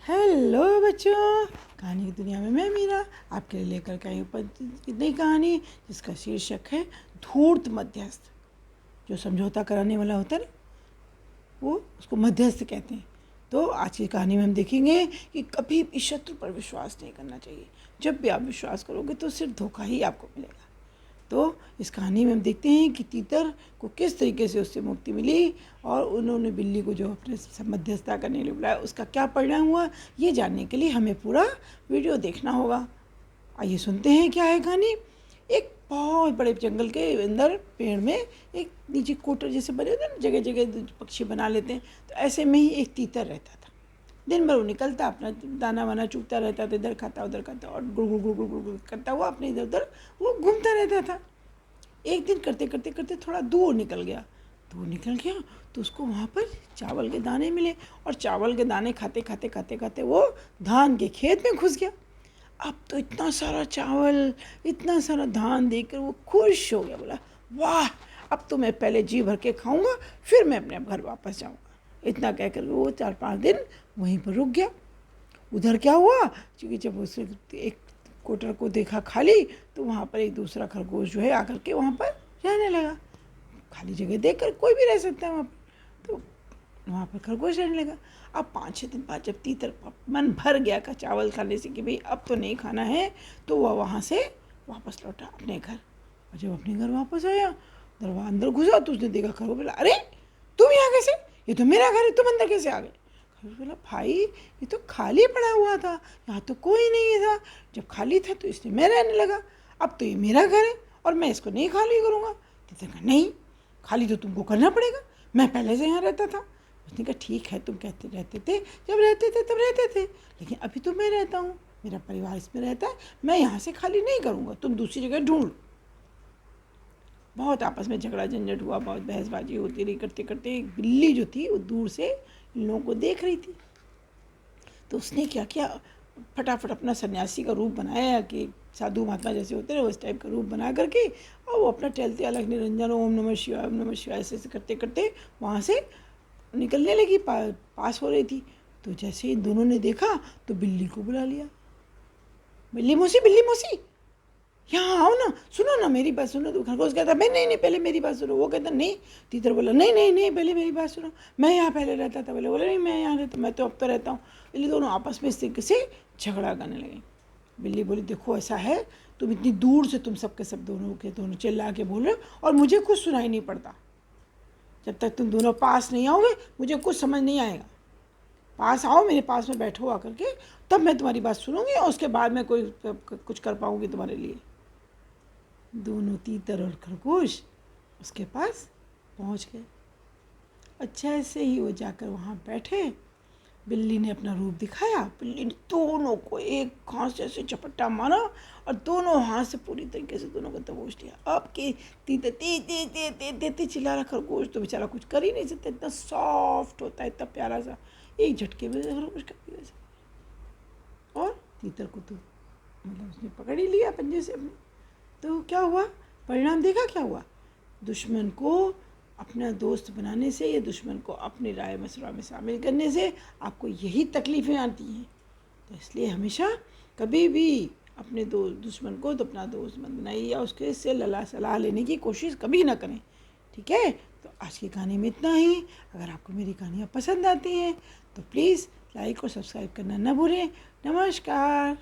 Hello बच्चों, कहानी की दुनिया में मैं मीरा आपके लिए लेकर के आई हूँ नई कहानी जिसका शीर्षक है धूर्त मध्यस्थ। जो समझौता कराने वाला होता है ना, वो उसको मध्यस्थ कहते हैं। तो आज की कहानी में हम देखेंगे कि कभी भी शत्रु पर विश्वास नहीं करना चाहिए। जब भी आप विश्वास करोगे तो सिर्फ धोखा ही आपको मिलेगा। तो इस कहानी में हम देखते हैं कि तीतर को किस तरीके से उससे मुक्ति मिली और उन्होंने बिल्ली को जो अपने मध्यस्थता करने के लिए बुलाया उसका क्या परिणाम हुआ, ये जानने के लिए हमें पूरा वीडियो देखना होगा। आइए सुनते हैं क्या है कहानी। एक बहुत बड़े जंगल के अंदर पेड़ में एक नीचे कोटर जैसे बने होते हैं ना, जगह जगह पक्षी बना लेते हैं, तो ऐसे में ही एक तीतर रहता था। दिन भर वो निकलता, अपना दाना वाना चुगता रहता था, इधर खाता उधर खाता और गुड़ गुड़ गुड़ गुड़ गुड़ गुड़ करता हुआ अपने इधर उधर वो घूमता रहता था। एक दिन करते करते करते थोड़ा दूर निकल गया तो उसको वहाँ पर चावल के दाने मिले और चावल के दाने खाते खाते खाते खाते वो धान के खेत में घुस गया। अब तो इतना सारा चावल, इतना सारा धान देखकर वो खुश हो गया। बोला, वाह, अब तो मैं पहले जी भर के खाऊंगा, फिर मैं अपने घर वापस जाऊंगा। इतना कहकर वो 4-5 दिन वहीं पर रुक गया। उधर क्या हुआ, क्योंकि जब उसने एक कोटर को देखा खाली, तो वहाँ पर एक दूसरा खरगोश जो है आकर के वहाँ पर रहने लगा। खाली जगह देखकर कोई भी रह सकता है वहाँ पर, तो वहाँ पर खरगोश रहने लगा। अब 5-6 दिन बाद जब तीतर मन भर गया का चावल खाने से कि भाई अब तो नहीं खाना है, तो वह वहाँ से वापस लौटा अपने घर। और जब अपने घर वापस आया, दरवाजा अंदर घुसा तो उसने देखा खरगोश। बोला, अरे तुम यहाँ कैसे, ये तो मेरा घर है, तुम अंदर कैसे आ गए? खरगोश बोला, भाई ये तो खाली पड़ा हुआ था, यहाँ तो कोई नहीं था। जब खाली था तो इसलिए मैं रहने लगा, अब तो ये मेरा घर है और मैं इसको नहीं खाली करूँगा। तीतर कहा, नहीं, खाली तो तुमको करना पड़ेगा, मैं पहले से यहाँ रहता था। उसने कहा, ठीक है, तुम कहते रहते थे, जब रहते थे तब रहते थे, लेकिन अभी तो मैं रहता हूँ, मेरा परिवार इसमें रहता है, मैं यहाँ से खाली नहीं करूँगा, तुम दूसरी जगह ढूंढ लो। बहुत आपस में झगड़ा झंझट हुआ, बहुत बहसबाजी होती रही। करते करते एक बिल्ली जो थी वो दूर से इन लोगों को देख रही थी, तो उसने क्या किया, फटाफट अपना सन्यासी का रूप बनाया कि साधु महात्मा जैसे होते हैं उस टाइप का रूप बना करके, और वो अपना टहलते अलग निरंजन ओम नमः शिवाय ऐसे करते करते वहाँ से निकलने लगी, पास हो रही थी। तो जैसे इन दोनों ने देखा तो बिल्ली को बुला लिया। बिल्ली मौसी यहाँ आओ ना, सुनो ना, मेरी बात सुनो। तो खरगोश कहता, मैं नहीं नहीं, पहले मेरी बात सुनो। वो कहता, नहीं। तीतर बोला, नहीं नहीं नहीं, पहले मेरी बात सुनो, मैं यहाँ पहले रहता था। बोले नहीं, मैं यहाँ रहता, मैं तो अब तो रहता हूँ। बिल्ली दोनों आपस में इस तरीके से झगड़ा करने लगे। बिल्ली बोली, देखो ऐसा है, तुम इतनी दूर से तुम सबके सब दोनों के दोनों चिल्ला के बोल रहे हो और मुझे कुछ सुनाई नहीं पड़ता। जब तक तुम दोनों पास नहीं आओगे मुझे कुछ समझ नहीं आएगा। पास आओ, मेरे पास में बैठो आकर के, तब मैं तुम्हारी बात सुनूंगी और उसके बाद मैं कोई कुछ कर पाऊंगी तुम्हारे लिए। दोनों तीतर और खरगोश उसके पास पहुंच गए। अच्छा, ऐसे ही वो जाकर वहाँ बैठे। बिल्ली ने अपना रूप दिखाया। बिल्ली ने दोनों को एक घास जैसे झपट्टा मारा और दोनों हाथ से पूरी तरीके से दोनों को दबोच लिया। अब के तीते ते ते ते ते ते ते चिल्ला रहा। खरगोश तो बेचारा कुछ कर ही नहीं सकता, इतना सॉफ्ट होता है, इतना प्यारा सा, एक झटके में खरगोश कर दिया वैसे। और तीतर को तो मतलब उसने पकड़ ही लिया पंजे से अपने। तो क्या हुआ, परिणाम देखा क्या हुआ? दुश्मन को अपना दोस्त बनाने से या दुश्मन को अपनी राय मशवरा में शामिल करने से आपको यही तकलीफ़ें आती हैं। तो इसलिए हमेशा कभी भी अपने दुश्मन को तो अपना दोस्त मत बनाइए या उसके से सलाह लेने की कोशिश कभी ना करें। ठीक है, तो आज की कहानी में इतना ही। अगर आपको मेरी कहानियाँ पसंद आती हैं तो प्लीज़ लाइक और सब्सक्राइब करना न भूलें। नमस्कार।